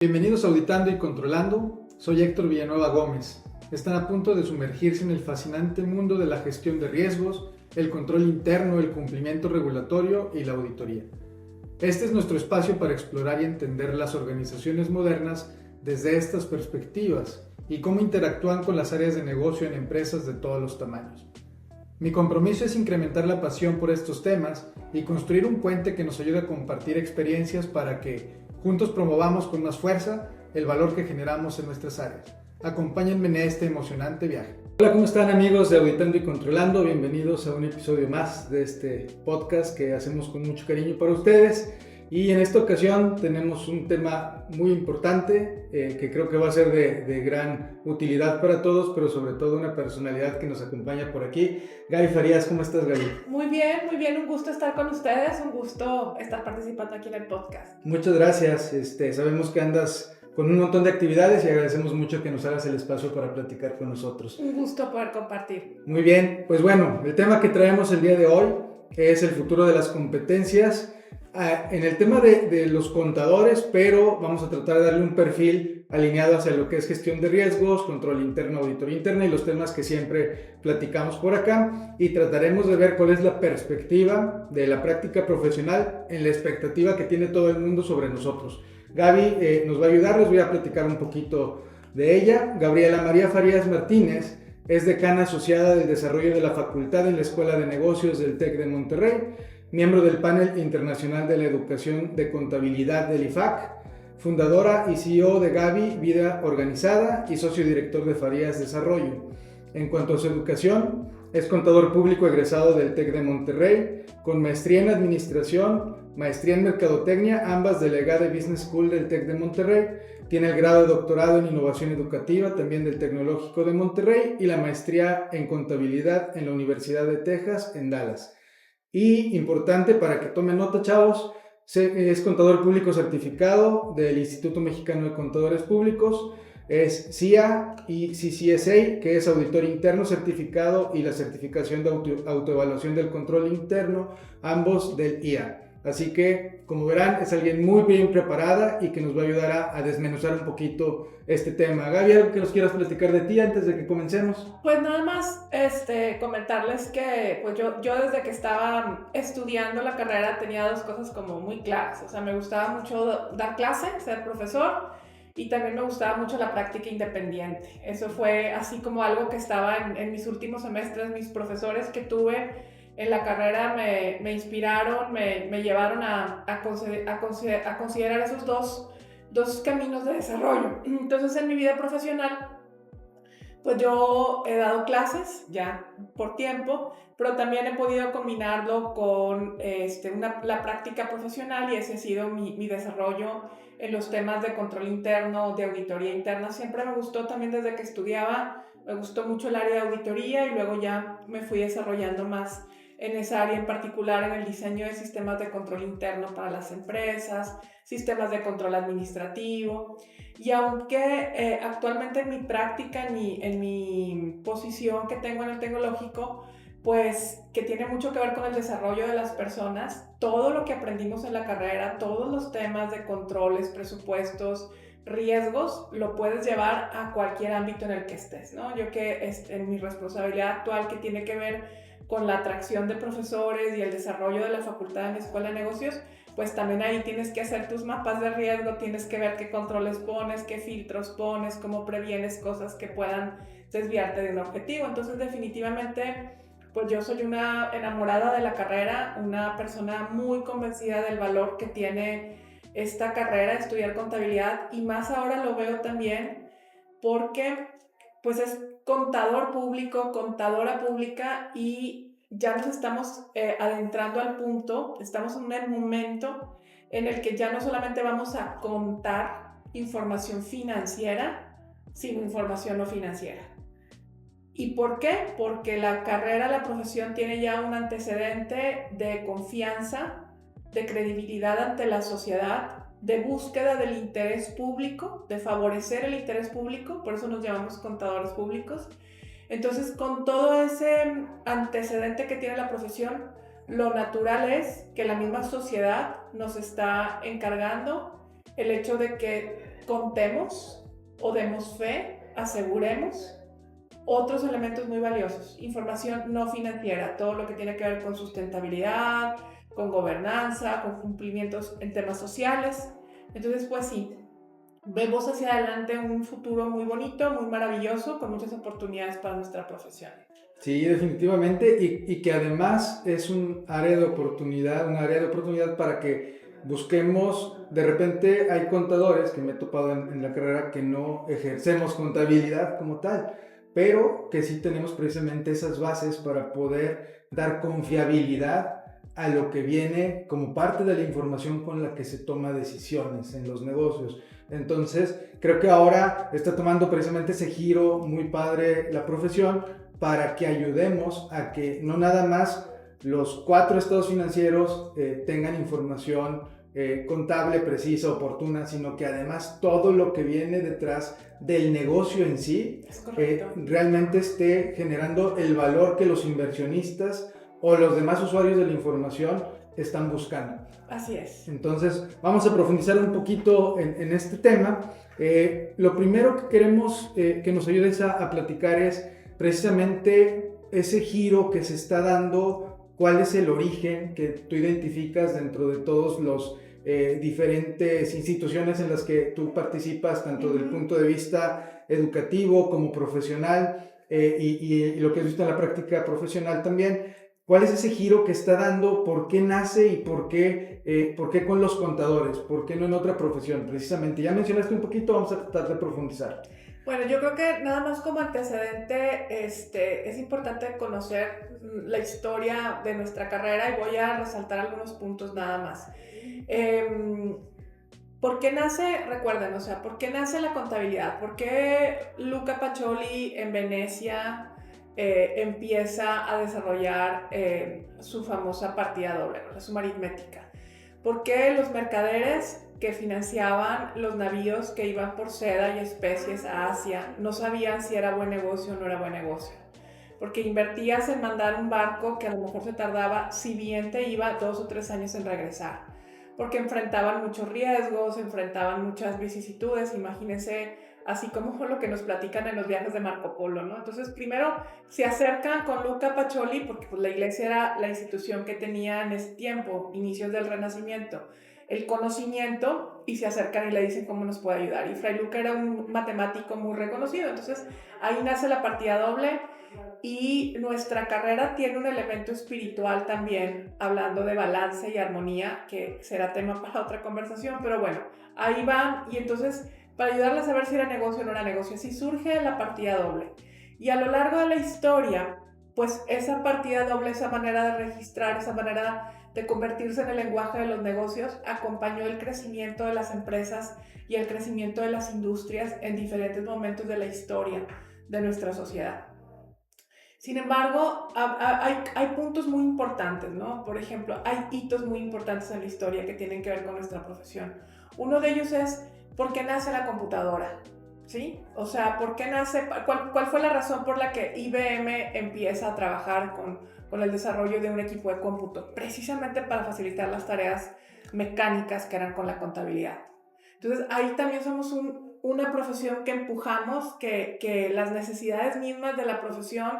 Bienvenidos a Auditando y Controlando, soy Héctor Villanueva Gómez. Están a punto de sumergirse en el fascinante mundo de la gestión de riesgos, el control interno, el cumplimiento regulatorio y la auditoría. Este es nuestro espacio para explorar y entender las organizaciones modernas desde estas perspectivas y cómo interactúan con las áreas de negocio en empresas de todos los tamaños. Mi compromiso es incrementar la pasión por estos temas y construir un puente que nos ayude a compartir experiencias para que juntos promovamos con más fuerza el valor que generamos en nuestras áreas. Acompáñenme en este emocionante viaje. Hola, ¿cómo están amigos de Auditando y Controlando? Bienvenidos a un episodio más de este podcast que hacemos con mucho cariño para ustedes. Y en esta ocasión tenemos un tema muy importante que creo que va a ser de gran utilidad para todos, pero sobre todo una personalidad que nos acompaña por aquí. Gaby Farías, ¿cómo estás, Gaby? Muy bien, un gusto estar con ustedes, un gusto estar participando aquí en el podcast. Muchas gracias, sabemos que andas con un montón de actividades y agradecemos mucho que nos hagas el espacio para platicar con nosotros. Un gusto poder compartir. Muy bien, pues bueno, el tema que traemos el día de hoy es el futuro de las competencias. En el tema de los contadores, pero vamos a tratar de darle un perfil alineado hacia lo que es gestión de riesgos, control interno, auditoría interna y los temas que siempre platicamos por acá, y trataremos de ver cuál es la perspectiva de la práctica profesional en la expectativa que tiene todo el mundo sobre nosotros. Gaby nos va a ayudar, les voy a platicar un poquito de ella. Gabriela María Farías Martínez es decana asociada del desarrollo de la facultad en la Escuela de Negocios del TEC de Monterrey, miembro del Panel Internacional de la Educación de Contabilidad del IFAC, fundadora y CEO de Gaby Vida Organizada y socio director de Farías Desarrollo. En cuanto a su educación, es contador público egresado del TEC de Monterrey, con maestría en Administración, maestría en Mercadotecnia, ambas de la EGADE Business School del TEC de Monterrey. Tiene el grado de doctorado en Innovación Educativa, también del Tecnológico de Monterrey, y la maestría en Contabilidad en la Universidad de Texas, en Dallas. Y importante para que tomen nota, chavos, es contador público certificado del Instituto Mexicano de Contadores Públicos, es CIA y CCSA, que es auditor interno certificado, y la certificación de autoevaluación del control interno, ambos del IA. Así que, como verán, es alguien muy bien preparada y que nos va a ayudar a desmenuzar un poquito este tema. Gaby, ¿algo que nos quieras platicar de ti antes de que comencemos? Pues nada más comentarles que pues yo desde que estaba estudiando la carrera tenía dos cosas como muy claras. O sea, me gustaba mucho dar clase, ser profesor, y también me gustaba mucho la práctica independiente. Eso fue así como algo que estaba en mis últimos semestres. Mis profesores que tuve en la carrera me inspiraron, me llevaron a considerar esos dos caminos de desarrollo. Entonces, en mi vida profesional, pues yo he dado clases ya por tiempo, pero también he podido combinarlo con la práctica profesional, y ese ha sido mi desarrollo en los temas de control interno, de auditoría interna. Siempre me gustó, también desde que estudiaba, me gustó mucho el área de auditoría, y luego ya me fui desarrollando más en esa área, en particular en el diseño de sistemas de control interno para las empresas, sistemas de control administrativo. Y aunque actualmente en mi práctica, en mi posición que tengo en el tecnológico, pues que tiene mucho que ver con el desarrollo de las personas, todo lo que aprendimos en la carrera, todos los temas de controles, presupuestos, riesgos, lo puedes llevar a cualquier ámbito en el que estés, ¿no? Yo que en mi responsabilidad actual, que tiene que ver con la atracción de profesores y el desarrollo de la facultad en la Escuela de Negocios, pues también ahí tienes que hacer tus mapas de riesgo, tienes que ver qué controles pones, qué filtros pones, cómo previenes cosas que puedan desviarte de un objetivo. Entonces, definitivamente, pues yo soy una enamorada de la carrera, una persona muy convencida del valor que tiene esta carrera, estudiar contabilidad, y más ahora lo veo también porque pues es contador público, contadora pública, y ya nos estamos adentrando al punto, estamos en un momento en el que ya no solamente vamos a contar información financiera, sino información no financiera. ¿Y por qué? Porque la carrera, la profesión tiene ya un antecedente de confianza, de credibilidad ante la sociedad, de búsqueda del interés público, de favorecer el interés público, por eso nos llamamos contadores públicos. Entonces, con todo ese antecedente que tiene la profesión, lo natural es que la misma sociedad nos está encargando el hecho de que contemos o demos fe, aseguremos otros elementos muy valiosos, información no financiera, todo lo que tiene que ver con sustentabilidad, con gobernanza, con cumplimientos en temas sociales. Entonces, pues sí, vemos hacia adelante un futuro muy bonito, muy maravilloso, con muchas oportunidades para nuestra profesión. Sí, definitivamente, y que además es un área de oportunidad, para que busquemos. De repente hay contadores que me he topado en la carrera que no ejercemos contabilidad como tal, pero que sí tenemos precisamente esas bases para poder dar confiabilidad a lo que viene como parte de la información con la que se toma decisiones en los negocios. Entonces, creo que ahora está tomando precisamente ese giro muy padre la profesión, para que ayudemos a que no nada más los 4 estados financieros tengan información contable precisa, oportuna, sino que además todo lo que viene detrás del negocio en sí realmente esté generando el valor que los inversionistas o los demás usuarios de la información están buscando. Así es. Entonces, vamos a profundizar un poquito en este tema. Lo primero que queremos que nos ayudes a platicar es precisamente ese giro que se está dando, cuál es el origen que tú identificas dentro de todos los diferentes instituciones en las que tú participas, tanto desde el punto de vista educativo como profesional, y lo que has visto en la práctica profesional también. ¿Cuál es ese giro que está dando? ¿Por qué nace y por qué con los contadores? ¿Por qué no en otra profesión? Precisamente, ya mencionaste un poquito, vamos a tratar de profundizar. Bueno, yo creo que nada más como antecedente es importante conocer la historia de nuestra carrera y voy a resaltar algunos puntos nada más. ¿Por qué nace, recuerden, o sea, por qué nace la contabilidad? ¿Por qué Luca Pacioli en Venecia empieza a desarrollar su famosa partida doble, la suma aritmética? ¿Por qué los mercaderes que financiaban los navíos que iban por seda y especies a Asia no sabían si era buen negocio o no era buen negocio? Porque invertías en mandar un barco que a lo mejor se tardaba, si bien te iba 2 o 3 años en regresar, porque enfrentaban muchos riesgos, enfrentaban muchas vicisitudes. Imagínense, así como lo que nos platican en los viajes de Marco Polo, ¿no? Entonces, primero se acercan con Luca Pacioli, porque pues, la iglesia era la institución que tenía en ese tiempo, inicios del Renacimiento, el conocimiento, y se acercan y le dicen cómo nos puede ayudar. Y Fray Luca era un matemático muy reconocido, entonces ahí nace la partida doble. Y nuestra carrera tiene un elemento espiritual también, hablando de balance y armonía, que será tema para otra conversación, pero bueno, ahí van. Y entonces, para ayudarles a ver si era negocio o no era negocio, así surge la partida doble. Y a lo largo de la historia, pues esa partida doble, esa manera de registrar, esa manera de convertirse en el lenguaje de los negocios, acompañó el crecimiento de las empresas y el crecimiento de las industrias en diferentes momentos de la historia de nuestra sociedad. Sin embargo, hay puntos muy importantes, ¿no? Por ejemplo, hay hitos muy importantes en la historia que tienen que ver con nuestra profesión. Uno de ellos es, ¿por qué nace la computadora? ¿Sí? O sea, ¿por qué nace? ¿Cuál fue la razón por la que IBM empieza a trabajar con el desarrollo de un equipo de cómputo? Precisamente para facilitar las tareas mecánicas que eran con la contabilidad. Entonces, ahí también somos una profesión que empujamos, que las necesidades mismas de la profesión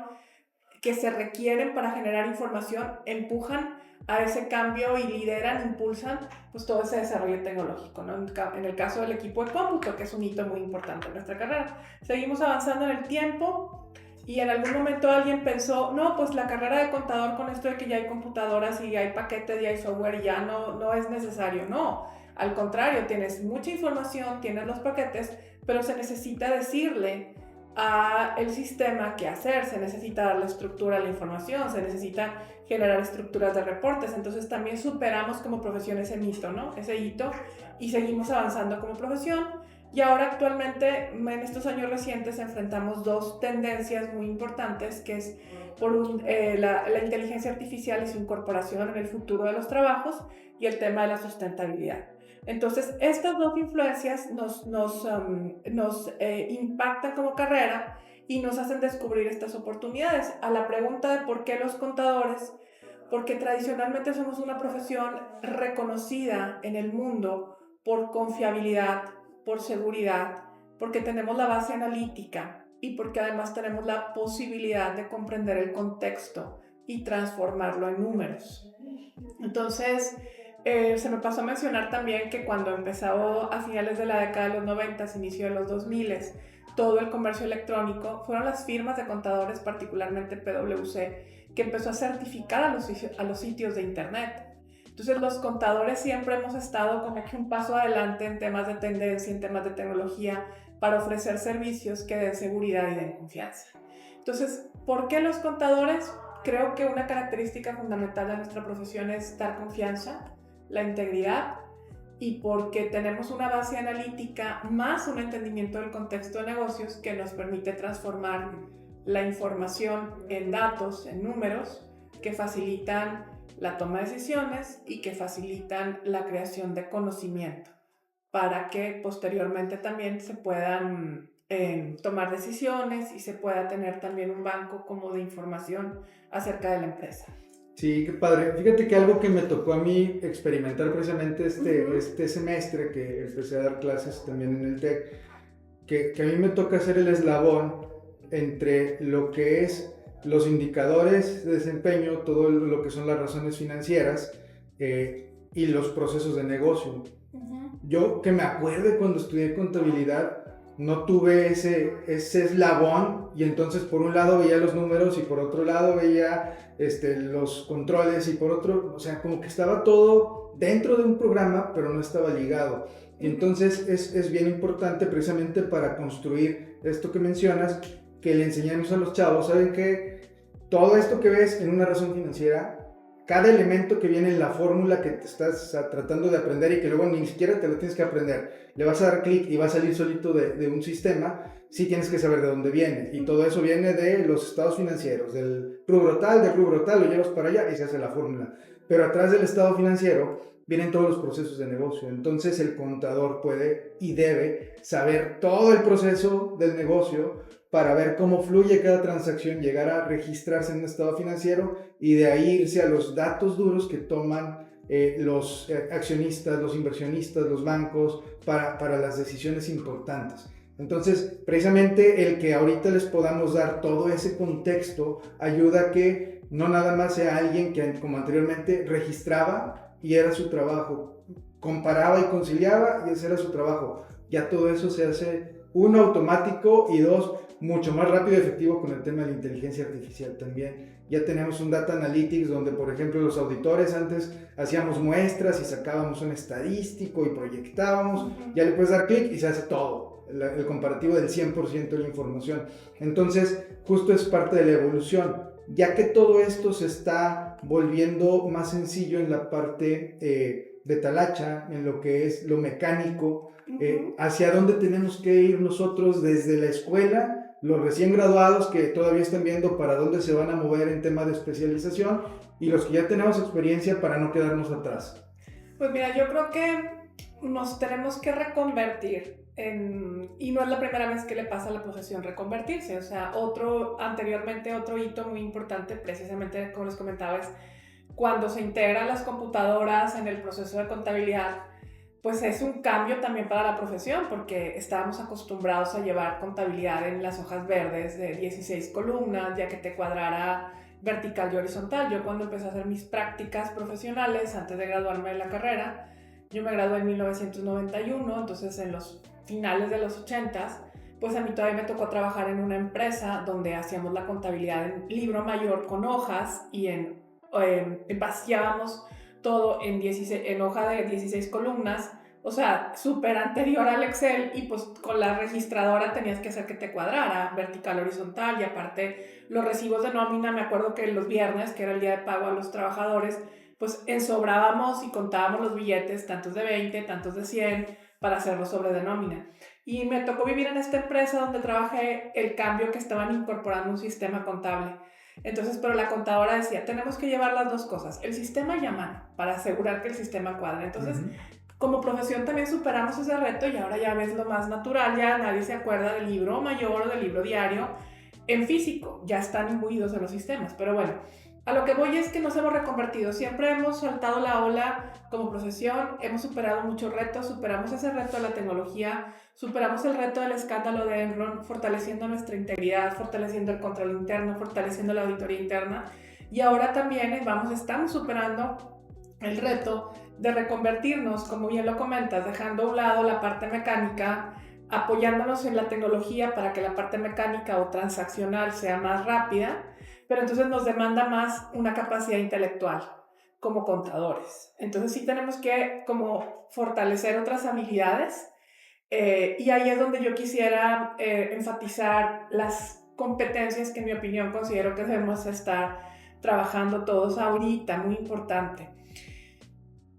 que se requieren para generar información empujan a ese cambio y lideran, impulsan pues todo ese desarrollo tecnológico, ¿no? En el caso del equipo de cómputo, que es un hito muy importante en nuestra carrera. Seguimos avanzando en el tiempo y en algún momento alguien pensó, no, pues la carrera de contador con esto de que ya hay computadoras y hay paquetes y hay software ya no es necesario. No, al contrario, tienes mucha información, tienes los paquetes, pero se necesita decirle a el sistema qué hacer, se necesita darle estructura a la información, se necesita generar estructuras de reportes. Entonces también superamos como profesión ese mito, ¿no? Ese hito, y seguimos avanzando como profesión. Y ahora actualmente, en estos años recientes, enfrentamos dos tendencias muy importantes, que es la inteligencia artificial y su incorporación en el futuro de los trabajos, y el tema de la sustentabilidad. Entonces, estas dos influencias nos impactan como carrera y nos hacen descubrir estas oportunidades. A la pregunta de por qué los contadores, porque tradicionalmente somos una profesión reconocida en el mundo por confiabilidad, por seguridad, porque tenemos la base analítica y porque además tenemos la posibilidad de comprender el contexto y transformarlo en números. Entonces, se me pasó a mencionar también que cuando empezó a finales de la década de los 90, inicio de los 2000, todo el comercio electrónico, fueron las firmas de contadores, particularmente PwC, que empezó a certificar a los sitios de internet. Entonces los contadores siempre hemos estado como que un paso adelante en temas de tendencia, en temas de tecnología, para ofrecer servicios que den seguridad y den confianza. Entonces, ¿por qué los contadores? Creo que una característica fundamental de nuestra profesión es dar confianza, la integridad, y porque tenemos una base analítica más un entendimiento del contexto de negocios que nos permite transformar la información en datos, en números, que facilitan la toma de decisiones y que facilitan la creación de conocimiento para que posteriormente también se puedan tomar decisiones y se pueda tener también un banco como de información acerca de la empresa. Sí, qué padre. Fíjate que algo que me tocó a mí experimentar precisamente este semestre que empecé a dar clases también en el TEC, que a mí me toca hacer el eslabón entre lo que es los indicadores de desempeño, todo lo que son las razones financieras y los procesos de negocio. Yo que me acuerdo cuando estudié contabilidad, no tuve ese eslabón y entonces por un lado veía los números y por otro lado veía los controles y por otro, o sea, como que estaba todo dentro de un programa, pero no estaba ligado. Y entonces es bien importante precisamente para construir esto que mencionas, que le enseñemos a los chavos, ¿saben qué? Todo esto que ves en una razón financiera, cada elemento que viene en la fórmula que te estás tratando de aprender y que luego ni siquiera te lo tienes que aprender, le vas a dar clic y va a salir solito de un sistema, sí tienes que saber de dónde viene. Y todo eso viene de los estados financieros, del rubro tal, lo llevas para allá y se hace la fórmula. Pero atrás del estado financiero vienen todos los procesos de negocio. Entonces el contador puede y debe saber todo el proceso del negocio para ver cómo fluye cada transacción, llegar a registrarse en un estado financiero y de ahí irse a los datos duros que toman los accionistas, los inversionistas, los bancos para las decisiones importantes. Entonces, precisamente el que ahorita les podamos dar todo ese contexto ayuda a que no nada más sea alguien que, como anteriormente, registraba y era su trabajo, comparaba y conciliaba y ese era su trabajo. Ya todo eso se hace, uno, automático y dos, mucho más rápido y efectivo con el tema de la inteligencia artificial también. Ya tenemos un Data Analytics donde, por ejemplo, los auditores antes hacíamos muestras y sacábamos un estadístico y proyectábamos, ya le puedes dar clic y se hace todo, el comparativo del 100% de la información. Entonces, justo es parte de la evolución. Ya que todo esto se está volviendo más sencillo en la parte de talacha, en lo que es lo mecánico, hacia dónde tenemos que ir nosotros desde la escuela, los recién graduados que todavía están viendo para dónde se van a mover en tema de especialización y los que ya tenemos experiencia para no quedarnos atrás. Pues mira, yo creo que nos tenemos que reconvertir y no es la primera vez que le pasa a la profesión reconvertirse. O sea, anteriormente otro hito muy importante, precisamente como les comentaba, es cuando se integran las computadoras en el proceso de contabilidad, pues es un cambio también para la profesión, porque estábamos acostumbrados a llevar contabilidad en las hojas verdes de 16 columnas, ya que te cuadrara vertical y horizontal. Yo cuando empecé a hacer mis prácticas profesionales, antes de graduarme de la carrera, yo me gradué en 1991, entonces en los finales de los 80s, pues a mí todavía me tocó trabajar en una empresa donde hacíamos la contabilidad en libro mayor con hojas y vaciábamos todo en hoja de 16 columnas, o sea, súper anterior al Excel, y pues con la registradora tenías que hacer que te cuadrara, vertical, horizontal, y aparte los recibos de nómina, me acuerdo que los viernes, que era el día de pago a los trabajadores, pues ensobrábamos y contábamos los billetes, tantos de 20, tantos de 100, para hacerlo sobre de nómina. Y me tocó vivir en esta empresa donde trabajé el cambio que estaban incorporando un sistema contable. Entonces, pero la contadora decía, tenemos que llevar las dos cosas, el sistema y a mano, para asegurar que el sistema cuadre. Entonces, como profesión también superamos ese reto y ahora ya ves lo más natural, ya nadie se acuerda del libro mayor o del libro diario en físico, ya están imbuidos en los sistemas. Pero bueno, A lo que voy es que nos hemos reconvertido, siempre hemos saltado la ola como profesión, hemos superado muchos retos, superamos ese reto de la tecnología, superamos el reto del escándalo de Enron, fortaleciendo nuestra integridad, fortaleciendo el control interno, fortaleciendo la auditoría interna, y ahora también estamos superando el reto de reconvertirnos, como bien lo comentas, dejando a un lado la parte mecánica, apoyándonos en la tecnología para que la parte mecánica o transaccional sea más rápida, pero entonces nos demanda más una capacidad intelectual como contadores. Entonces sí tenemos que como fortalecer otras habilidades, y ahí es donde yo quisiera enfatizar las competencias que en mi opinión considero que debemos estar trabajando todos ahorita, muy importante.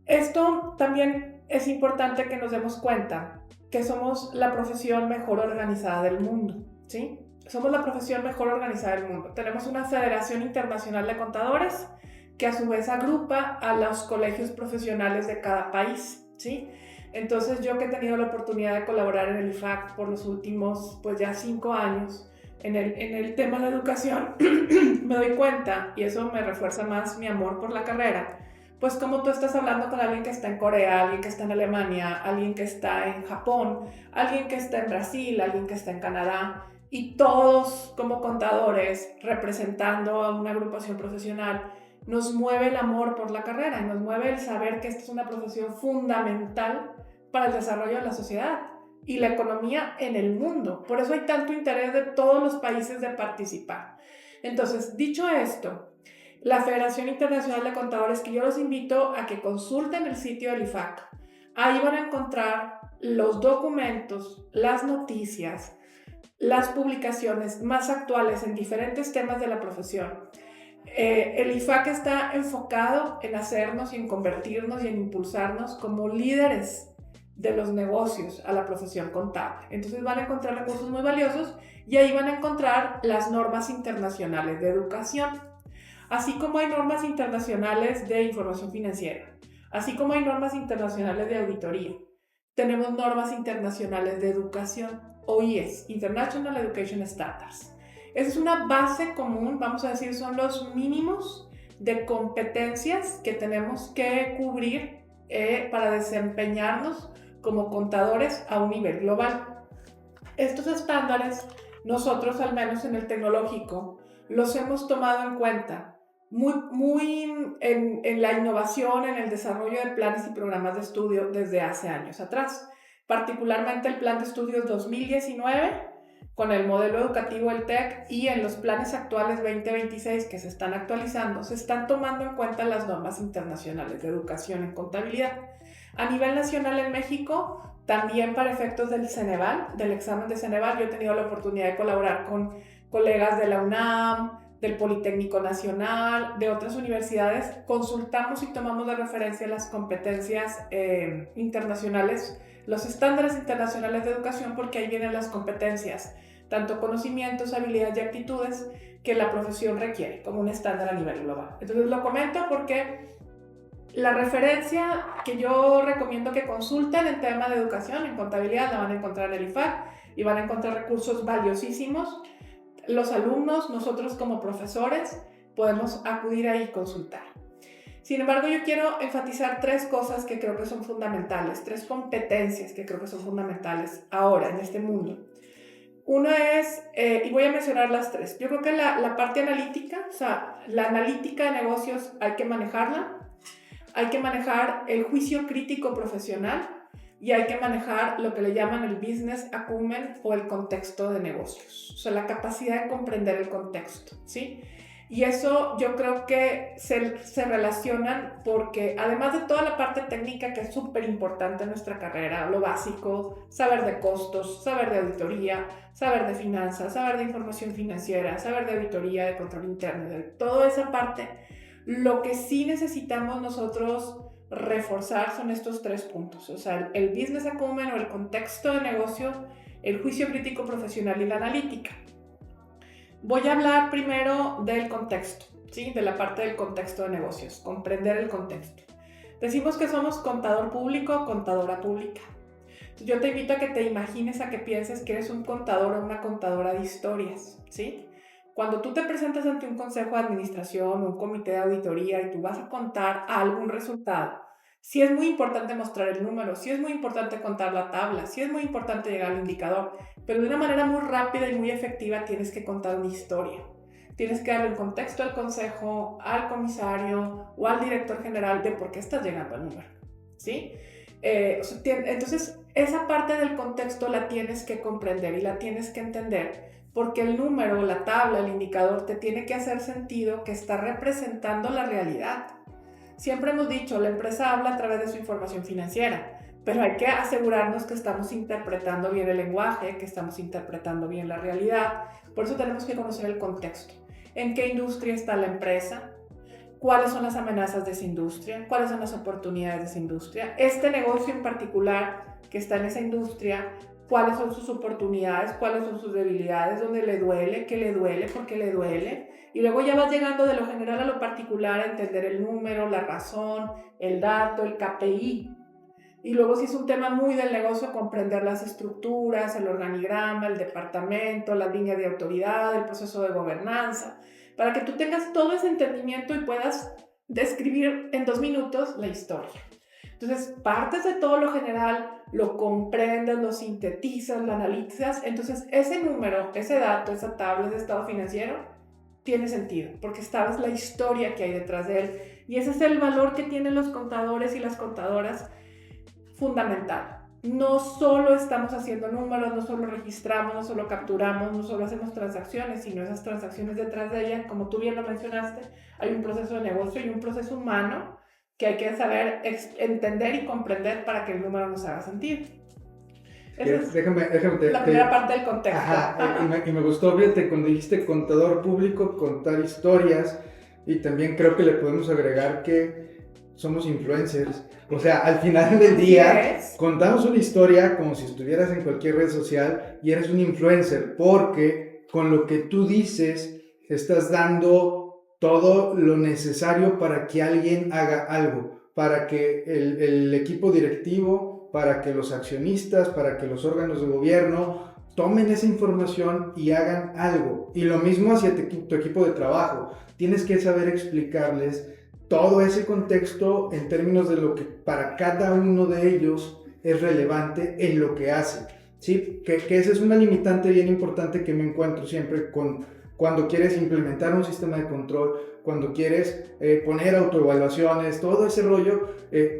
Esto también es importante que nos demos cuenta que somos la profesión mejor organizada del mundo, ¿sí? Somos la profesión mejor organizada del mundo. Tenemos una Federación Internacional de Contadores que a su vez agrupa a los colegios profesionales de cada país, ¿sí? Entonces yo que he tenido la oportunidad de colaborar en el IFAC por los últimos, pues ya 5 años, en el tema de educación, me doy cuenta, y eso me refuerza más mi amor por la carrera, pues como tú estás hablando con alguien que está en Corea, alguien que está en Alemania, alguien que está en Japón, alguien que está en Brasil, alguien que está en Canadá, y todos como contadores representando a una agrupación profesional, nos mueve el amor por la carrera y nos mueve el saber que esta es una profesión fundamental para el desarrollo de la sociedad y la economía en el mundo. Por eso hay tanto interés de todos los países de participar. Entonces, dicho esto, la Federación Internacional de Contadores, que yo los invito a que consulten el sitio del IFAC. Ahí van a encontrar los documentos, las noticias, las publicaciones más actuales en diferentes temas de la profesión. El IFAC está enfocado en hacernos y en convertirnos y en impulsarnos como líderes de los negocios a la profesión contable. Entonces van a encontrar recursos muy valiosos y ahí van a encontrar las normas internacionales de educación. Así como hay normas internacionales de información financiera, así como hay normas internacionales de auditoría, tenemos normas internacionales de educación, OES, International Education Standards. Esa es una base común, vamos a decir, son los mínimos de competencias que tenemos que cubrir para desempeñarnos como contadores a un nivel global. Estos estándares, nosotros al menos en el tecnológico, los hemos tomado en cuenta muy en la innovación, en el desarrollo de planes y programas de estudio desde hace años atrás. Particularmente el Plan de Estudios 2019, con el modelo educativo, el TEC, y en los planes actuales 2026 que se están actualizando, se están tomando en cuenta las normas internacionales de educación en contabilidad. A nivel nacional en México, también para efectos del Ceneval, del examen de Ceneval, yo he tenido la oportunidad de colaborar con colegas de la UNAM, del Politécnico Nacional, de otras universidades. Consultamos y tomamos de referencia las competencias internacionales, los estándares internacionales de educación, porque ahí vienen las competencias, tanto conocimientos, habilidades y actitudes que la profesión requiere como un estándar a nivel global. Entonces lo comento porque la referencia que yo recomiendo que consulten en tema de educación, en contabilidad, la van a encontrar en el IFAC y van a encontrar recursos valiosísimos. Los alumnos, nosotros como profesores, podemos acudir ahí y consultar. Sin embargo, yo quiero enfatizar 3 cosas que creo que son fundamentales, 3 competencias que creo que son fundamentales ahora en este mundo. Una es, y voy a mencionar las 3, yo creo que la parte analítica, o sea, la analítica de negocios hay que manejarla, hay que manejar el juicio crítico profesional y hay que manejar lo que le llaman el business acumen o el contexto de negocios, o sea, la capacidad de comprender el contexto, ¿sí? Y eso yo creo que se relacionan porque además de toda la parte técnica que es súper importante en nuestra carrera, lo básico, saber de costos, saber de auditoría, saber de finanzas, saber de información financiera, saber de auditoría, de control interno, de toda esa parte, lo que sí necesitamos nosotros reforzar son estos 3 puntos, o sea, el business acumen o el contexto de negocio, el juicio crítico profesional y la analítica. Voy a hablar primero del contexto, ¿sí? De la parte del contexto de negocios, comprender el contexto. Decimos que somos contador público, contadora pública. Yo te invito a que te imagines, a que pienses que eres un contador o una contadora de historias, ¿sí? Cuando tú te presentas ante un consejo de administración o un comité de auditoría y tú vas a contar algún resultado, sí es muy importante mostrar el número, sí es muy importante contar la tabla, sí es muy importante llegar al indicador, pero de una manera muy rápida y muy efectiva tienes que contar una historia. Tienes que darle un contexto al consejo, al comisario o al director general de por qué estás llegando al número, ¿sí? Entonces, esa parte del contexto la tienes que comprender y la tienes que entender, porque el número, la tabla, el indicador te tiene que hacer sentido que está representando la realidad. Siempre hemos dicho, la empresa habla a través de su información financiera, pero hay que asegurarnos que estamos interpretando bien el lenguaje, que estamos interpretando bien la realidad. Por eso tenemos que conocer el contexto. ¿En qué industria está la empresa? ¿Cuáles son las amenazas de esa industria? ¿Cuáles son las oportunidades de esa industria? Este negocio en particular que está en esa industria, ¿cuáles son sus oportunidades? ¿Cuáles son sus debilidades? ¿Dónde le duele? ¿Qué le duele? ¿Por qué le duele? Y luego ya vas llegando de lo general a lo particular, a entender el número, la razón, el dato, el KPI. Y luego si es un tema muy del negocio, comprender las estructuras, el organigrama, el departamento, la línea de autoridad, el proceso de gobernanza, para que tú tengas todo ese entendimiento y puedas describir en 2 minutos la historia. Entonces, partes de todo lo general, lo comprendes, lo sintetizas, lo analizas, entonces ese número, ese dato, esa tabla, ese estado financiero, tiene sentido, porque sabes la historia que hay detrás de él. Y ese es el valor que tienen los contadores y las contadoras, fundamental. No solo estamos haciendo números, no solo registramos, no solo capturamos, no solo hacemos transacciones, sino esas transacciones detrás de ellas, como tú bien lo mencionaste, hay un proceso de negocio y un proceso humano que hay que saber entender y comprender para que el número nos haga sentido. Esa es la primera parte del contexto. Ajá, y me gustó, fíjate, cuando dijiste contador público, contar historias, y también creo que le podemos agregar que somos influencers. O sea, al final del día contamos una historia como si estuvieras en cualquier red social y eres un influencer, porque con lo que tú dices estás dando todo lo necesario para que alguien haga algo, para que el equipo directivo, para que los accionistas, para que los órganos de gobierno tomen esa información y hagan algo. Y lo mismo hacia tu equipo de trabajo. Tienes que saber explicarles todo ese contexto en términos de lo que para cada uno de ellos es relevante en lo que hace, ¿sí? Que esa es una limitante bien importante que me encuentro siempre cuando quieres implementar un sistema de control, cuando quieres poner autoevaluaciones, todo ese rollo,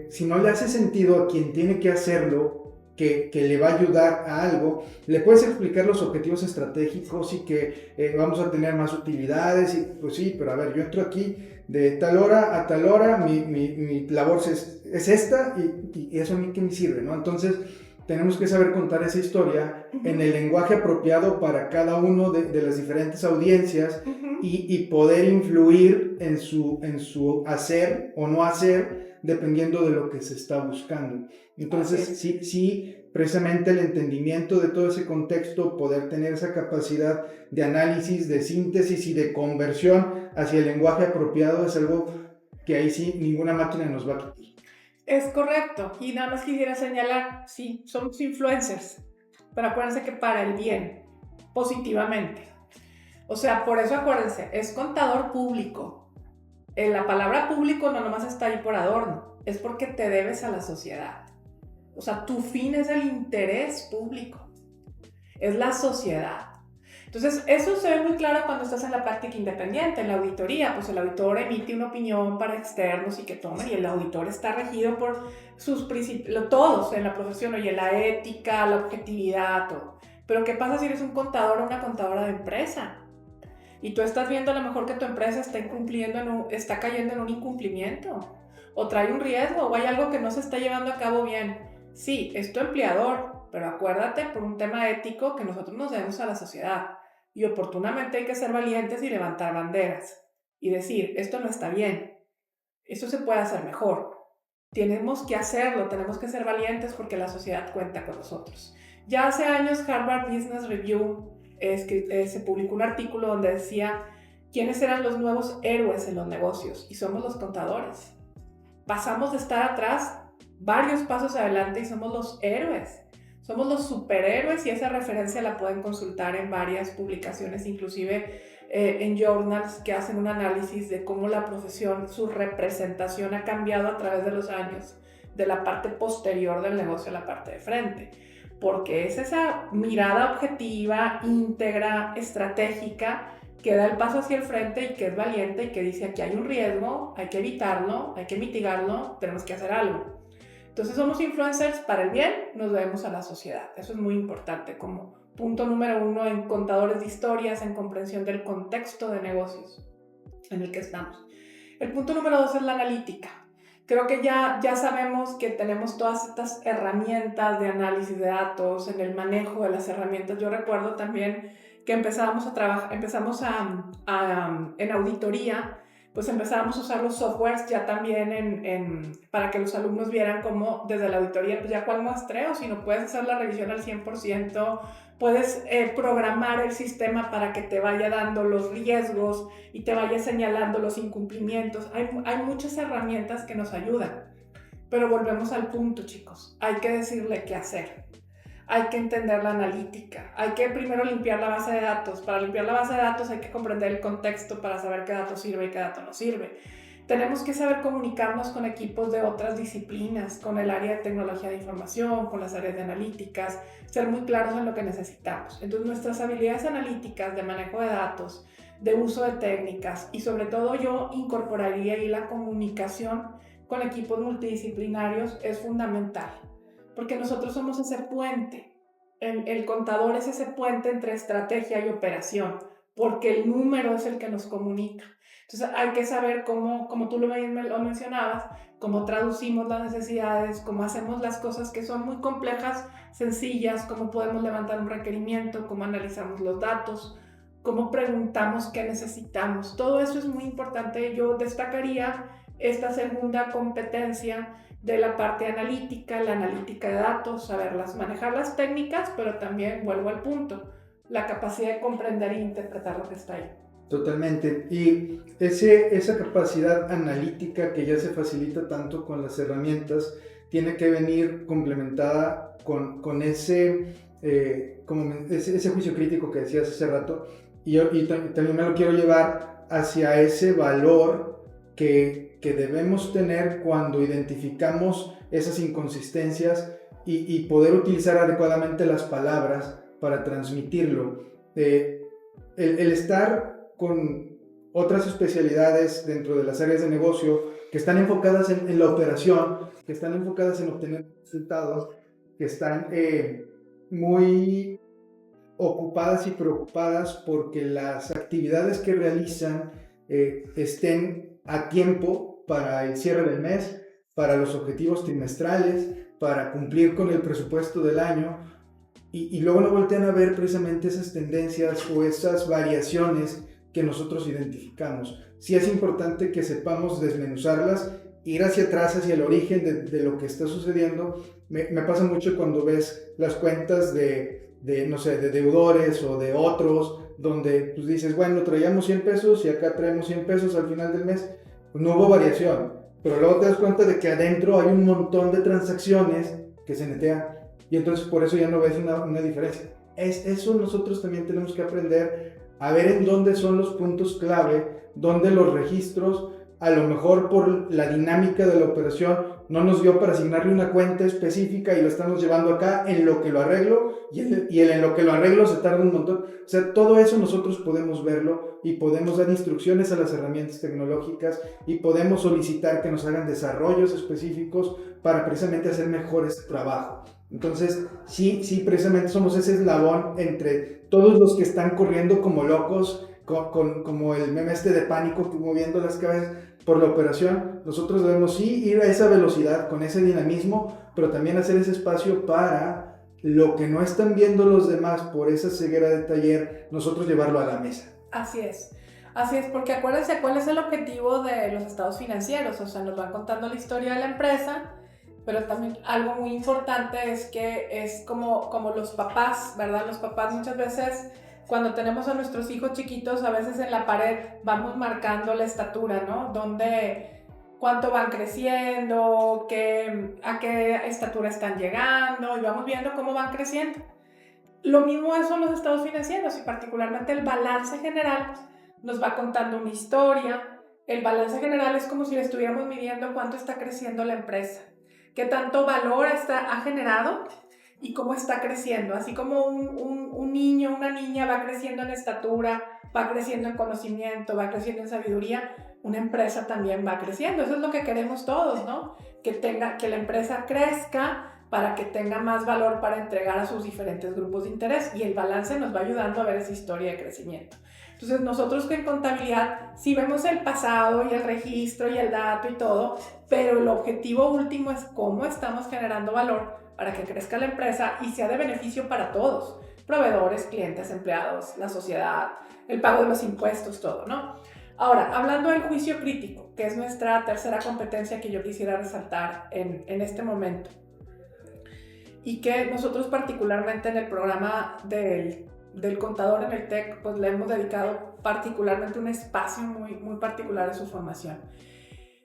si no le hace sentido a quien tiene que hacerlo, que le va a ayudar a algo, le puedes explicar los objetivos estratégicos y que vamos a tener más utilidades, y pues sí, pero a ver, yo entro aquí de tal hora a tal hora, mi labor es esta y eso a mí qué me sirve, ¿no? Entonces tenemos que saber contar esa historia en el lenguaje apropiado para cada uno de las diferentes audiencias y poder influir en su hacer o no hacer dependiendo de lo que se está buscando. Entonces sí, precisamente el entendimiento de todo ese contexto, poder tener esa capacidad de análisis, de síntesis y de conversión hacia el lenguaje apropiado es algo que ahí sí ninguna máquina nos va a quitar. Es correcto, y nada más quisiera señalar, sí, somos influencers, pero acuérdense que para el bien, positivamente. O sea, por eso acuérdense, es contador público. La palabra público no nomás está ahí por adorno, es porque te debes a la sociedad. O sea, tu fin es el interés público, es la sociedad. Entonces, eso se ve muy claro cuando estás en la práctica independiente, en la auditoría, pues el auditor emite una opinión para externos y que tomen, y el auditor está regido por sus principios, todos en la profesión, oye, la ética, la objetividad, todo. Pero ¿qué pasa si eres un contador o una contadora de empresa? Y tú estás viendo a lo mejor que tu empresa está cayendo en un incumplimiento, o trae un riesgo, o hay algo que no se está llevando a cabo bien. Sí, es tu empleador, pero acuérdate por un tema ético que nosotros nos debemos a la sociedad. Y oportunamente hay que ser valientes y levantar banderas y decir, esto no está bien, esto se puede hacer mejor. Tenemos que hacerlo, tenemos que ser valientes porque la sociedad cuenta con nosotros. Ya hace años Harvard Business Review se publicó un artículo donde decía quiénes eran los nuevos héroes en los negocios, y somos los contadores. Pasamos de estar atrás varios pasos adelante y somos los héroes. Somos los superhéroes, y esa referencia la pueden consultar en varias publicaciones, inclusive en journals que hacen un análisis de cómo la profesión, su representación ha cambiado a través de los años, de la parte posterior del negocio a la parte de frente, porque es esa mirada objetiva, íntegra, estratégica, que da el paso hacia el frente y que es valiente y que dice: aquí hay un riesgo, hay que evitarlo, hay que mitigarlo, tenemos que hacer algo. Entonces somos influencers para el bien, nos debemos a la sociedad. Eso es muy importante como punto número 1 en contadores de historias, en comprensión del contexto de negocios en el que estamos. El punto número 2 es la analítica. Creo que ya sabemos que tenemos todas estas herramientas de análisis de datos, en el manejo de las herramientas. Yo recuerdo también que empezamos a trabajar, en auditoría, pues empezábamos a usar los softwares ya también para que los alumnos vieran cómo desde la auditoría, pues ya cuál muestreo, si no puedes hacer la revisión al 100%, puedes programar el sistema para que te vaya dando los riesgos y te vaya señalando los incumplimientos. Hay muchas herramientas que nos ayudan, pero volvemos al punto, chicos. Hay que decirle qué hacer. Hay que entender la analítica, hay que primero limpiar la base de datos. Para limpiar la base de datos hay que comprender el contexto para saber qué dato sirve y qué dato no sirve. Tenemos que saber comunicarnos con equipos de otras disciplinas, con el área de tecnología de información, con las áreas de analíticas, ser muy claros en lo que necesitamos. Entonces nuestras habilidades analíticas de manejo de datos, de uso de técnicas y sobre todo yo incorporaría ahí la comunicación con equipos multidisciplinarios es fundamental. Porque nosotros somos ese puente, el contador es ese puente entre estrategia y operación, porque el número es el que nos comunica. Entonces hay que saber cómo, como tú lo mencionabas, cómo traducimos las necesidades, cómo hacemos las cosas que son muy complejas, sencillas, cómo podemos levantar un requerimiento, cómo analizamos los datos, cómo preguntamos qué necesitamos. Todo eso es muy importante. Yo destacaría esta segunda competencia de la parte analítica, la analítica de datos, saberlas, manejar las técnicas, pero también, vuelvo al punto, la capacidad de comprender e interpretar lo que está ahí. Totalmente. Y esa capacidad analítica que ya se facilita tanto con las herramientas, tiene que venir complementada con ese juicio crítico que decías hace rato. Y también me lo quiero llevar hacia ese valor que debemos tener cuando identificamos esas inconsistencias y poder utilizar adecuadamente las palabras para transmitirlo. El estar con otras especialidades dentro de las áreas de negocio que están enfocadas en la operación, que están enfocadas en obtener resultados, que están muy ocupadas y preocupadas porque las actividades que realizan estén a tiempo para el cierre del mes, para los objetivos trimestrales, para cumplir con el presupuesto del año, y luego no voltean a ver precisamente esas tendencias o esas variaciones que nosotros identificamos. Sí es importante que sepamos desmenuzarlas, ir hacia atrás, hacia el origen de lo que está sucediendo. Me pasa mucho cuando ves las cuentas de deudores o de otros, donde pues dices, bueno, traíamos 100 pesos y acá traemos 100 pesos al final del mes. Pues no hubo variación, pero luego te das cuenta de que adentro hay un montón de transacciones que se netean y entonces por eso ya no ves una diferencia. Eso nosotros también tenemos que aprender a ver en dónde son los puntos clave, dónde los registros, a lo mejor por la dinámica de la operación, no nos dio para asignarle una cuenta específica y lo estamos llevando acá en lo que lo arreglo y en lo que lo arreglo se tarda un montón. O sea, todo eso nosotros podemos verlo y podemos dar instrucciones a las herramientas tecnológicas y podemos solicitar que nos hagan desarrollos específicos para precisamente hacer mejor este trabajo. Entonces, sí, precisamente somos ese eslabón entre todos los que están corriendo como locos, como el meme de pánico, moviendo las cabezas por la operación. Nosotros debemos sí ir a esa velocidad, con ese dinamismo, pero también hacer ese espacio para lo que no están viendo los demás por esa ceguera de taller, nosotros llevarlo a la mesa. Así es, porque acuérdense cuál es el objetivo de los estados financieros. O sea, nos van contando la historia de la empresa, pero también algo muy importante es que es como los papás, ¿verdad? Los papás muchas veces, cuando tenemos a nuestros hijos chiquitos, a veces en la pared vamos marcando la estatura, ¿no? Cuánto van creciendo, a qué estatura están llegando, y vamos viendo cómo van creciendo. Lo mismo son los estados financieros y particularmente el balance general. nos va contando una historia. El balance general es como si le estuviéramos midiendo cuánto está creciendo la empresa, qué tanto valor ha generado y cómo está creciendo. Así como un niño, una niña va creciendo en estatura, va creciendo en conocimiento, va creciendo en sabiduría, una empresa también va creciendo. Eso es lo que queremos todos, ¿no? Que la empresa crezca para que tenga más valor para entregar a sus diferentes grupos de interés, y el balance nos va ayudando a ver esa historia de crecimiento. Entonces nosotros que en contabilidad sí vemos el pasado y el registro y el dato y todo, pero el objetivo último es cómo estamos generando valor para que crezca la empresa y sea de beneficio para todos, proveedores, clientes, empleados, la sociedad, el pago de los impuestos, todo, ¿no? Ahora, hablando del juicio crítico, que es nuestra tercera competencia que yo quisiera resaltar en este momento, y que nosotros particularmente en el programa del contador en el TEC, pues le hemos dedicado particularmente un espacio muy, muy particular a su formación.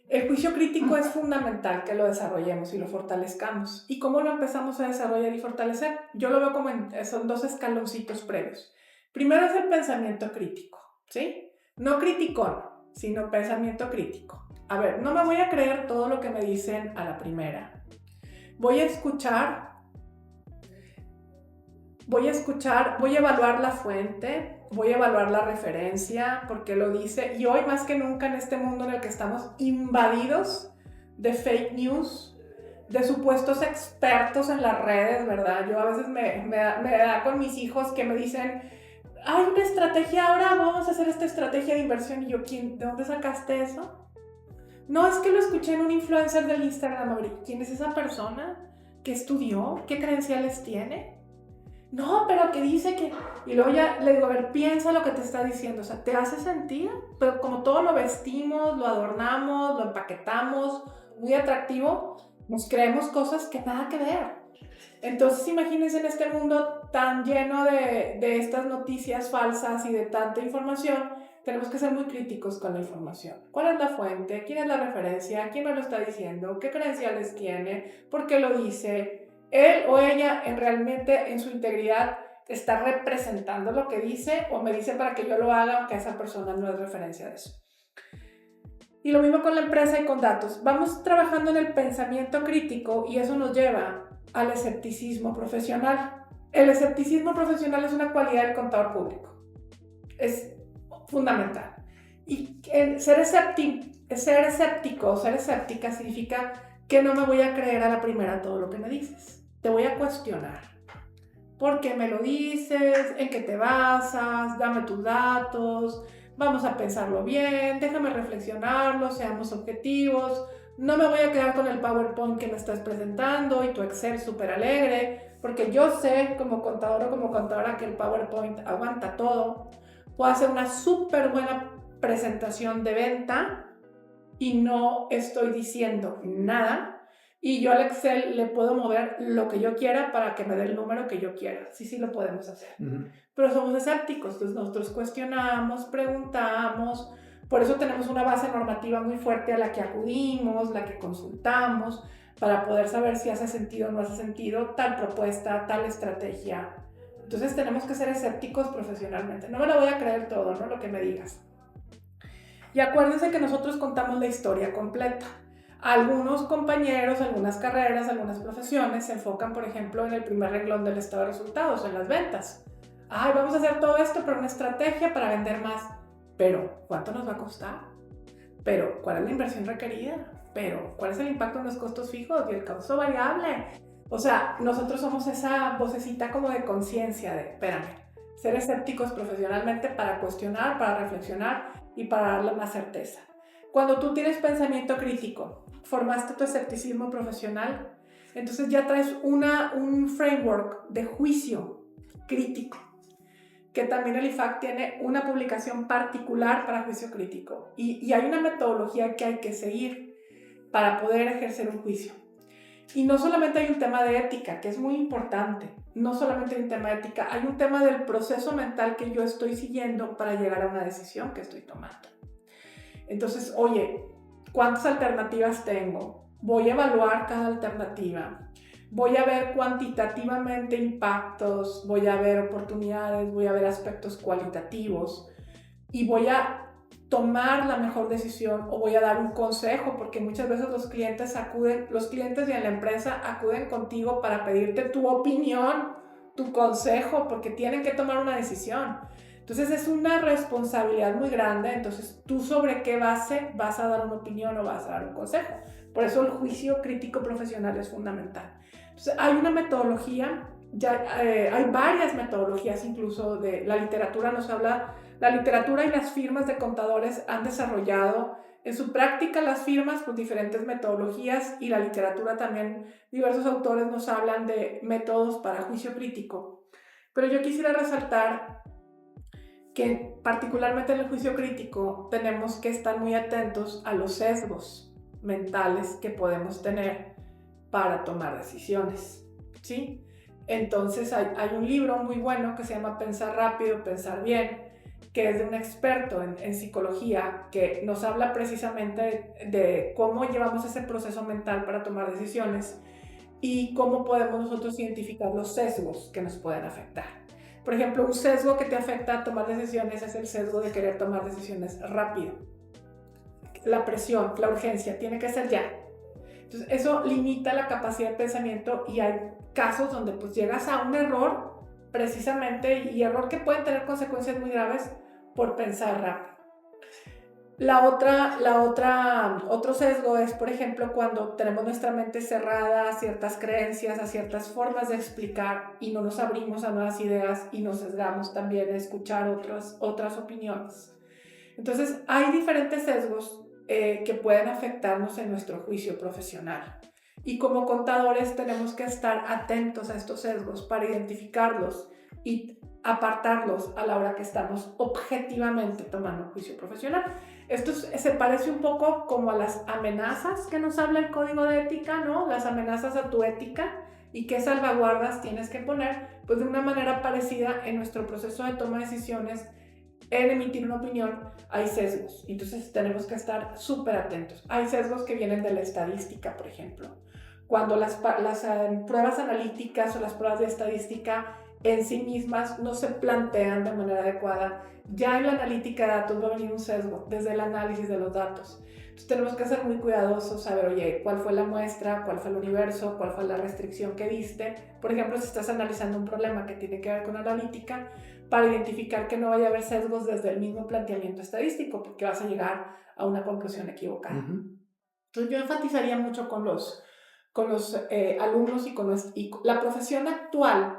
El juicio crítico es fundamental que lo desarrollemos y lo fortalezcamos. ¿Y cómo lo empezamos a desarrollar y fortalecer? Yo lo veo como son dos escaloncitos previos. Primero es el pensamiento crítico, ¿sí? No criticón, sino pensamiento crítico. A ver, no me voy a creer todo lo que me dicen a la primera. Voy a escuchar, voy a evaluar la fuente, voy a evaluar la referencia, porque lo dice, y hoy más que nunca en este mundo en el que estamos invadidos de fake news, de supuestos expertos en las redes, ¿verdad? Yo a veces me da con mis hijos que me dicen, hay una estrategia ahora, vamos a hacer esta estrategia de inversión, y yo, ¿de dónde sacaste eso? No, es que lo escuché en un influencer del Instagram. ¿Quién es esa persona? ¿Qué estudió? ¿Qué credenciales tiene? No, pero que dice que... Y luego ya le digo, a ver, piensa lo que te está diciendo. O sea, ¿te hace sentido? Pero como todo lo vestimos, lo adornamos, lo empaquetamos, muy atractivo, nos creemos cosas que nada que ver. Entonces, imagínense en este mundo tan lleno de estas noticias falsas y de tanta información, tenemos que ser muy críticos con la información. ¿Cuál es la fuente? ¿Quién es la referencia? ¿Quién me lo está diciendo? ¿Qué credenciales tiene? ¿Por qué lo dice? ¿Él o ella realmente en su integridad está representando lo que dice, o me dice para que yo lo haga aunque esa persona no es referencia de eso? Y lo mismo con la empresa y con datos. Vamos trabajando en el pensamiento crítico y eso nos lleva al escepticismo profesional. El escepticismo profesional es una cualidad del contador público. Es fundamental. Y ser escéptico o ser escéptica significa que no me voy a creer a la primera todo lo que me dices. Te voy a cuestionar. ¿Por qué me lo dices? ¿En qué te basas? Dame tus datos. Vamos a pensarlo bien. Déjame reflexionarlo. Seamos objetivos. No me voy a quedar con el PowerPoint que me estás presentando y tu Excel súper alegre, porque yo sé como contador o como contadora que el PowerPoint aguanta todo. Puedo hacer una súper buena presentación de venta y no estoy diciendo nada, y yo al Excel le puedo mover lo que yo quiera para que me dé el número que yo quiera. Sí lo podemos hacer. Pero somos escépticos, entonces nosotros cuestionamos, preguntamos. Por eso tenemos una base normativa muy fuerte a la que acudimos, la que consultamos, para poder saber si hace sentido o no hace sentido tal propuesta, tal estrategia. Entonces tenemos que ser escépticos profesionalmente. No me lo voy a creer todo, ¿no? Lo que me digas. Y acuérdense que nosotros contamos la historia completa. Algunos compañeros, algunas carreras, algunas profesiones se enfocan, por ejemplo, en el primer renglón del estado de resultados, en las ventas. Ay, vamos a hacer todo esto, pero una estrategia para vender más. Pero, ¿cuánto nos va a costar? Pero, ¿cuál es la inversión requerida? Pero, ¿cuál es el impacto en los costos fijos y el costo variable? O sea, nosotros somos esa vocecita como de conciencia de, espérame, ser escépticos profesionalmente para cuestionar, para reflexionar y para darle más certeza. Cuando tú tienes pensamiento crítico, formaste tu escepticismo profesional, entonces ya traes un framework de juicio crítico, que también el IFAC tiene una publicación particular para juicio crítico. Y hay una metodología que hay que seguir para poder ejercer un juicio. Y no solamente hay un tema de ética, que es muy importante, no solamente hay un tema de ética, hay un tema del proceso mental que yo estoy siguiendo para llegar a una decisión que estoy tomando. Entonces, oye, ¿cuántas alternativas tengo? Voy a evaluar cada alternativa. Voy a ver cuantitativamente impactos, voy a ver oportunidades, voy a ver aspectos cualitativos. y voy a tomar la mejor decisión o voy a dar un consejo, porque muchas veces los clientes y en la empresa acuden contigo para pedirte tu opinión, tu consejo, porque tienen que tomar una decisión. Entonces es una responsabilidad muy grande. Entonces, ¿tú sobre qué base vas a dar una opinión o vas a dar un consejo? Por eso el juicio crítico profesional es fundamental. Entonces, hay una metodología, hay varias metodologías, incluso de la literatura nos habla. La literatura y las firmas de contadores han desarrollado en su práctica las firmas con diferentes metodologías, y la literatura también, diversos autores nos hablan de métodos para juicio crítico. Pero yo quisiera resaltar que particularmente en el juicio crítico tenemos que estar muy atentos a los sesgos mentales que podemos tener para tomar decisiones, ¿sí? Entonces hay un libro muy bueno que se llama Pensar rápido, pensar bien, que es de un experto en psicología, que nos habla precisamente de cómo llevamos ese proceso mental para tomar decisiones y cómo podemos nosotros identificar los sesgos que nos pueden afectar. Por ejemplo, un sesgo que te afecta a tomar decisiones es el sesgo de querer tomar decisiones rápido. La presión, la urgencia, tiene que ser ya. Entonces, eso limita la capacidad de pensamiento, y hay casos donde pues llegas a un error precisamente, y error que pueden tener consecuencias muy graves por pensar rápido. Otro sesgo es, por ejemplo, cuando tenemos nuestra mente cerrada a ciertas creencias, a ciertas formas de explicar, y no nos abrimos a nuevas ideas y nos sesgamos también a escuchar otras opiniones. Entonces, hay diferentes sesgos que pueden afectarnos en nuestro juicio profesional. Y como contadores tenemos que estar atentos a estos sesgos para identificarlos y apartarlos a la hora que estamos objetivamente tomando un juicio profesional. Esto se parece un poco como a las amenazas que nos habla el código de ética, ¿no? Las amenazas a tu ética y qué salvaguardas tienes que poner. Pues de una manera parecida, en nuestro proceso de toma de decisiones, en emitir una opinión, hay sesgos. Entonces tenemos que estar súper atentos. Hay sesgos que vienen de la estadística, por ejemplo. Cuando las pruebas analíticas o las pruebas de estadística en sí mismas no se plantean de manera adecuada, ya en la analítica de datos va a venir un sesgo desde el análisis de los datos. Entonces tenemos que ser muy cuidadosos, saber, oye, cuál fue la muestra, cuál fue el universo, cuál fue la restricción que diste. Por ejemplo, si estás analizando un problema que tiene que ver con analítica, para identificar que no vaya a haber sesgos desde el mismo planteamiento estadístico, porque vas a llegar a una conclusión equivocada. Entonces yo enfatizaría mucho con los alumnos y la profesión actual.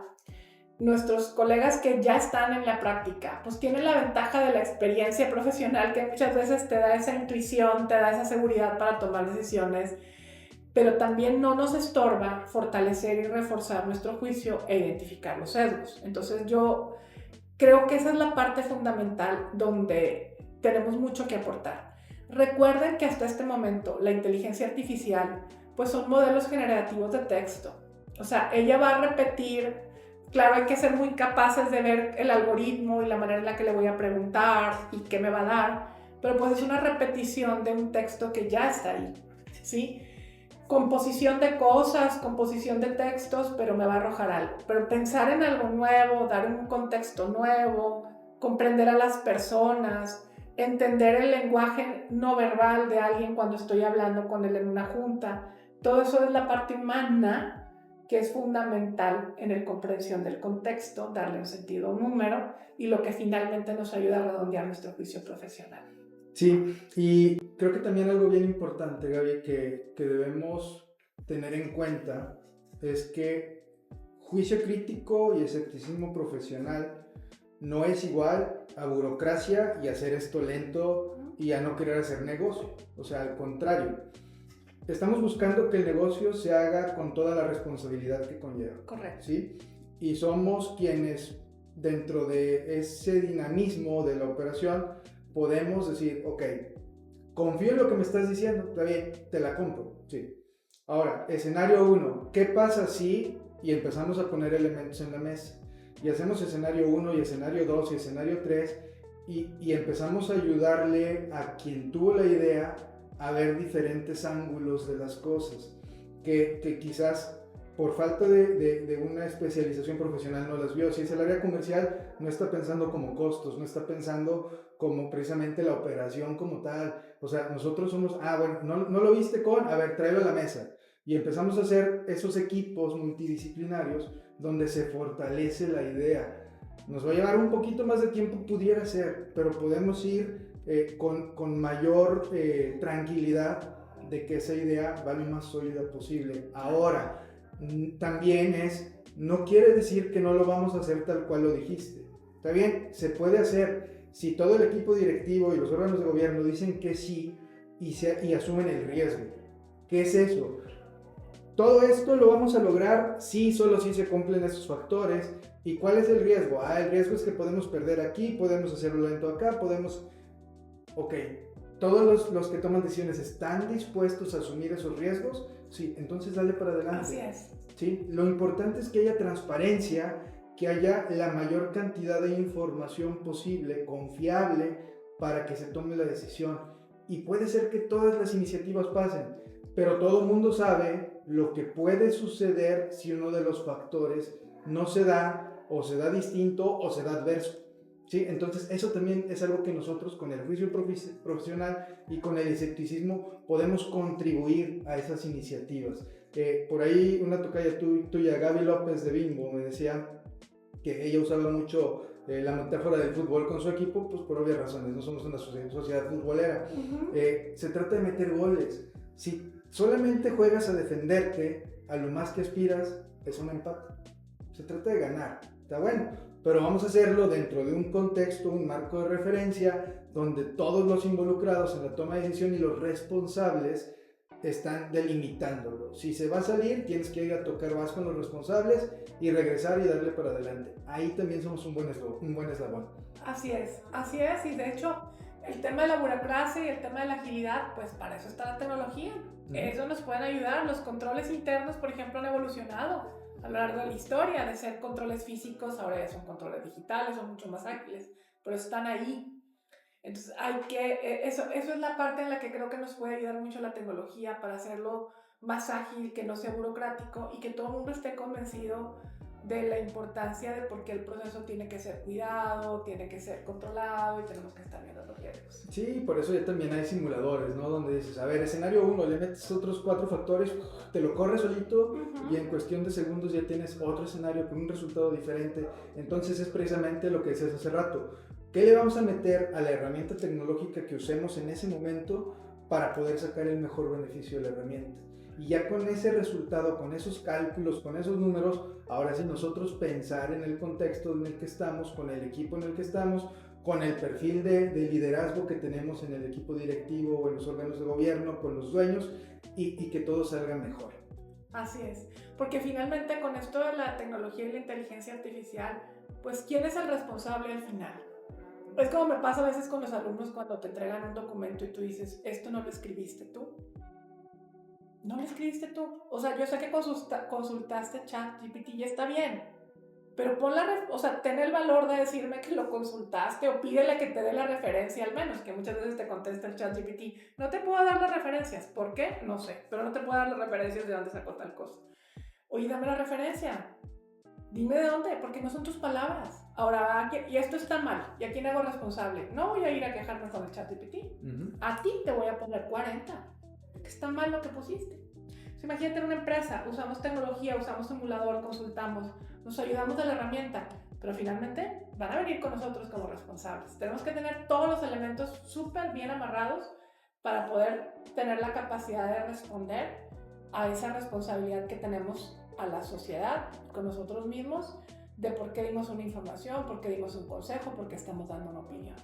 Nuestros colegas que ya están en la práctica, pues tienen la ventaja de la experiencia profesional, que muchas veces te da esa intuición, te da esa seguridad para tomar decisiones, pero también no nos estorba fortalecer y reforzar nuestro juicio e identificar los sesgos. Entonces yo creo que esa es la parte fundamental donde tenemos mucho que aportar. Recuerden que hasta este momento la inteligencia artificial pues son modelos generativos de texto. O sea, ella va a repetir. Claro, hay que ser muy capaces de ver el algoritmo y la manera en la que le voy a preguntar y qué me va a dar, pero pues es una repetición de un texto que ya está ahí, ¿sí? Composición de cosas, composición de textos, pero me va a arrojar algo. Pero pensar en algo nuevo, dar un contexto nuevo, comprender a las personas, entender el lenguaje no verbal de alguien cuando estoy hablando con él en una junta, todo eso es la parte humana que es fundamental en la comprensión del contexto, darle un sentido a un número, y lo que finalmente nos ayuda a redondear nuestro juicio profesional. Sí, y creo que también algo bien importante, Gaby, que debemos tener en cuenta es que juicio crítico y escepticismo profesional no es igual a burocracia y hacer esto lento y a no querer hacer negocio. O sea, al contrario. Estamos buscando que el negocio se haga con toda la responsabilidad que conlleva. Correcto. ¿Sí? Y somos quienes, dentro de ese dinamismo de la operación, podemos decir, ok, confío en lo que me estás diciendo, está bien, te la compro. Sí. Ahora, escenario 1, ¿qué pasa si? Y empezamos a poner elementos en la mesa. Y hacemos escenario 1 y escenario 2 y escenario 3 y empezamos a ayudarle a quien tuvo la idea a ver diferentes ángulos de las cosas, que quizás por falta de una especialización profesional no las vio. Si es el área comercial, no está pensando como costos, no está pensando como precisamente la operación como tal. O sea, nosotros somos, bueno, no lo viste a ver, tráelo a la mesa. Y empezamos a hacer esos equipos multidisciplinarios donde se fortalece la idea. Nos va a llevar un poquito más de tiempo, pudiera ser, pero podemos ir con mayor tranquilidad de que esa idea va lo más sólida posible. Ahora, también no quiere decir que no lo vamos a hacer tal cual lo dijiste. Está bien, se puede hacer. Si todo el equipo directivo y los órganos de gobierno dicen que sí y asumen el riesgo. ¿Qué es eso? Todo esto lo vamos a lograr si solo si se cumplen esos factores. ¿Y cuál es el riesgo? El riesgo es que podemos perder aquí, podemos hacerlo lento acá, podemos... Ok, ¿todos los que toman decisiones están dispuestos a asumir esos riesgos? Sí, entonces dale para adelante. Así es. ¿Sí? Lo importante es que haya transparencia, que haya la mayor cantidad de información posible, confiable, para que se tome la decisión. Y puede ser que todas las iniciativas pasen, pero todo el mundo sabe lo que puede suceder si uno de los factores no se da, o se da distinto, o se da adverso. ¿Sí? Entonces eso también es algo que nosotros con el juicio profesional y con el escepticismo podemos contribuir a esas iniciativas. Por ahí una tocaya tuya, Gaby López de Bimbo, me decía que ella usaba mucho la metáfora del fútbol con su equipo, pues por obvias razones, no somos una sociedad futbolera. Se trata de meter goles. Si solamente juegas a defenderte, a lo más que aspiras es un empate. Se trata de ganar, está bueno, pero vamos a hacerlo dentro de un contexto, un marco de referencia, donde todos los involucrados en la toma de decisión y los responsables están delimitándolo. Si se va a salir, tienes que ir a tocar vas con los responsables y regresar y darle para adelante. Ahí también somos un buen eslabón. Así es, y de hecho el tema de la burocracia y el tema de la agilidad, pues para eso está la tecnología. Eso nos pueden ayudar. Los controles internos, por ejemplo, han evolucionado a lo largo de la historia. De ser controles físicos, ahora ya son controles digitales, son mucho más ágiles, pero están ahí. Entonces eso es la parte en la que creo que nos puede ayudar mucho la tecnología para hacerlo más ágil, que no sea burocrático y que todo el mundo esté convencido de la importancia de por qué el proceso tiene que ser cuidado, tiene que ser controlado y tenemos que estar viendo los riesgos. Sí, por eso ya también hay simuladores, ¿no? Donde dices, a ver, escenario 1, le metes otros 4 factores, te lo corre solito y en cuestión de segundos ya tienes otro escenario con un resultado diferente. Entonces es precisamente lo que decías hace rato. ¿Qué le vamos a meter a la herramienta tecnológica que usemos en ese momento para poder sacar el mejor beneficio de la herramienta? Y ya con ese resultado, con esos cálculos, con esos números, ahora sí nosotros pensar en el contexto en el que estamos, con el equipo en el que estamos, con el perfil de liderazgo que tenemos en el equipo directivo o en los órganos de gobierno, con los dueños, y que todo salga mejor. Así es, porque finalmente con esto de la tecnología y la inteligencia artificial, pues ¿quién es el responsable al final? Es como me pasa a veces con los alumnos cuando te entregan un documento y tú dices, esto no lo escribiste tú. No lo escribiste tú. O sea, yo sé que consultaste ChatGPT y está bien, pero ten el valor de decirme que lo consultaste o pídele que te dé la referencia al menos, que muchas veces te contesta el ChatGPT. No te puedo dar las referencias. ¿Por qué? No sé, pero no te puedo dar las referencias de dónde sacó tal cosa. Oye, dame la referencia. Dime de dónde, porque no son tus palabras. Ahora, y esto está mal, ¿y a quién hago responsable? No voy a ir a quejarme con el ChatGPT. A ti te voy a poner 40, porque está mal lo que pusiste. Entonces, imagínate en una empresa, usamos tecnología, usamos simulador, consultamos, nos ayudamos de la herramienta, pero finalmente van a venir con nosotros como responsables. Tenemos que tener todos los elementos súper bien amarrados para poder tener la capacidad de responder a esa responsabilidad que tenemos a la sociedad, con nosotros mismos, de por qué dimos una información, por qué dimos un consejo, por qué estamos dando una opinión.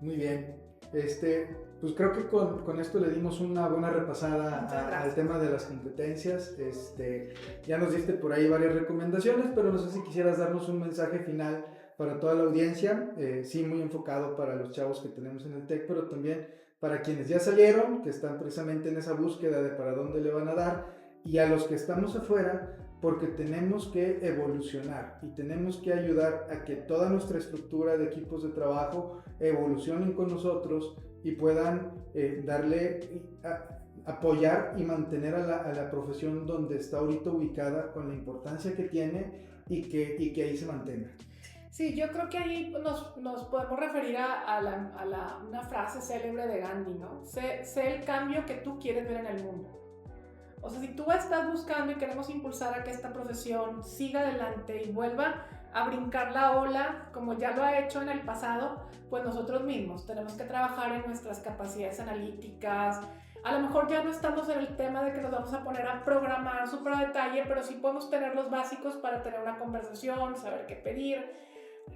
Muy bien. Pues creo que con esto le dimos una buena repasada al tema de las competencias. Ya nos diste por ahí varias recomendaciones, pero no sé si quisieras darnos un mensaje final para toda la audiencia, sí muy enfocado para los chavos que tenemos en el TEC, pero también para quienes ya salieron, que están precisamente en esa búsqueda de para dónde le van a dar, y a los que estamos afuera, porque tenemos que evolucionar y tenemos que ayudar a que toda nuestra estructura de equipos de trabajo evolucionen con nosotros y puedan apoyar y mantener a la profesión donde está ahorita ubicada, con la importancia que tiene y que ahí se mantenga. Sí, yo creo que ahí nos podemos referir a una frase célebre de Gandhi, ¿no? Sé el cambio que tú quieres ver en el mundo. O sea, si tú estás buscando y queremos impulsar a que esta profesión siga adelante y vuelva a brincar la ola, como ya lo ha hecho en el pasado, pues nosotros mismos tenemos que trabajar en nuestras capacidades analíticas. A lo mejor ya no estamos en el tema de que nos vamos a poner a programar súper a detalle, pero sí podemos tener los básicos para tener una conversación, saber qué pedir.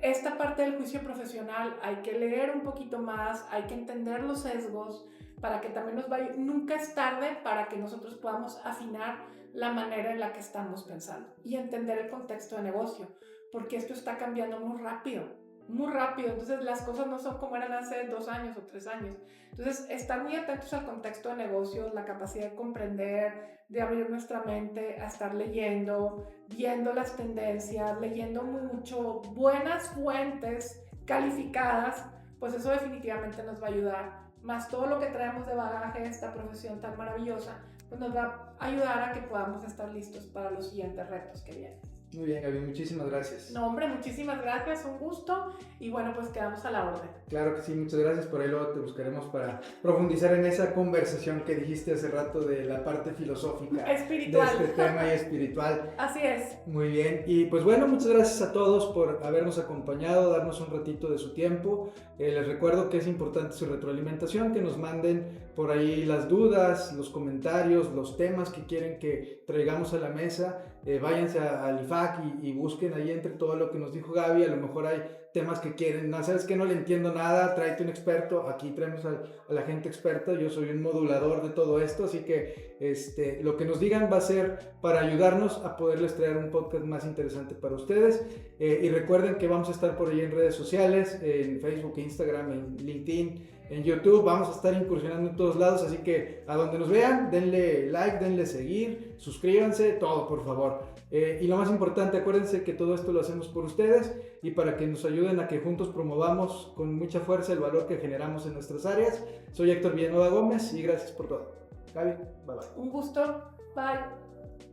Esta parte del juicio profesional hay que leer un poquito más, hay que entender los sesgos para que también nunca es tarde para que nosotros podamos afinar la manera en la que estamos pensando y entender el contexto de negocio, porque esto está cambiando muy rápido, entonces las cosas no son como eran hace 2 años o 3 años, entonces estar muy atentos al contexto de negocios, la capacidad de comprender, de abrir nuestra mente, a estar leyendo, viendo las tendencias, leyendo mucho, buenas fuentes calificadas, pues eso definitivamente nos va a ayudar, más todo lo que traemos de bagaje de esta profesión tan maravillosa, pues nos va a ayudar a que podamos estar listos para los siguientes retos que vienen. Muy bien, Gaby, muchísimas gracias. No, hombre, muchísimas gracias, un gusto y bueno, pues quedamos a la orden. Claro que sí, muchas gracias. Por ahí luego te buscaremos para profundizar en esa conversación que dijiste hace rato de la parte filosófica espiritual de este tema y espiritual. Así es. Muy bien, y pues bueno, muchas gracias a todos por habernos acompañado, darnos un ratito de su tiempo. Les recuerdo que es importante su retroalimentación, que nos manden por ahí las dudas, los comentarios, los temas que quieren que traigamos a la mesa. Váyanse al IFAC y busquen ahí entre todo lo que nos dijo Gaby. A lo mejor hay temas que quieren, no sabes que no le entiendo nada, tráete un experto. Aquí traemos a la gente experta, yo soy un modulador de todo esto, así que lo que nos digan va a ser para ayudarnos a poderles traer un podcast más interesante para ustedes. Y recuerden que vamos a estar por ahí en redes sociales, en Facebook, Instagram, en LinkedIn, en YouTube. Vamos a estar incursionando en todos lados, así que a donde nos vean, denle like, denle seguir, suscríbanse, todo por favor. Y lo más importante, acuérdense que todo esto lo hacemos por ustedes y para que nos ayuden a que juntos promovamos con mucha fuerza el valor que generamos en nuestras áreas. Soy Héctor Villanueva Gómez y gracias por todo. Gaby, bye bye. Un gusto, bye.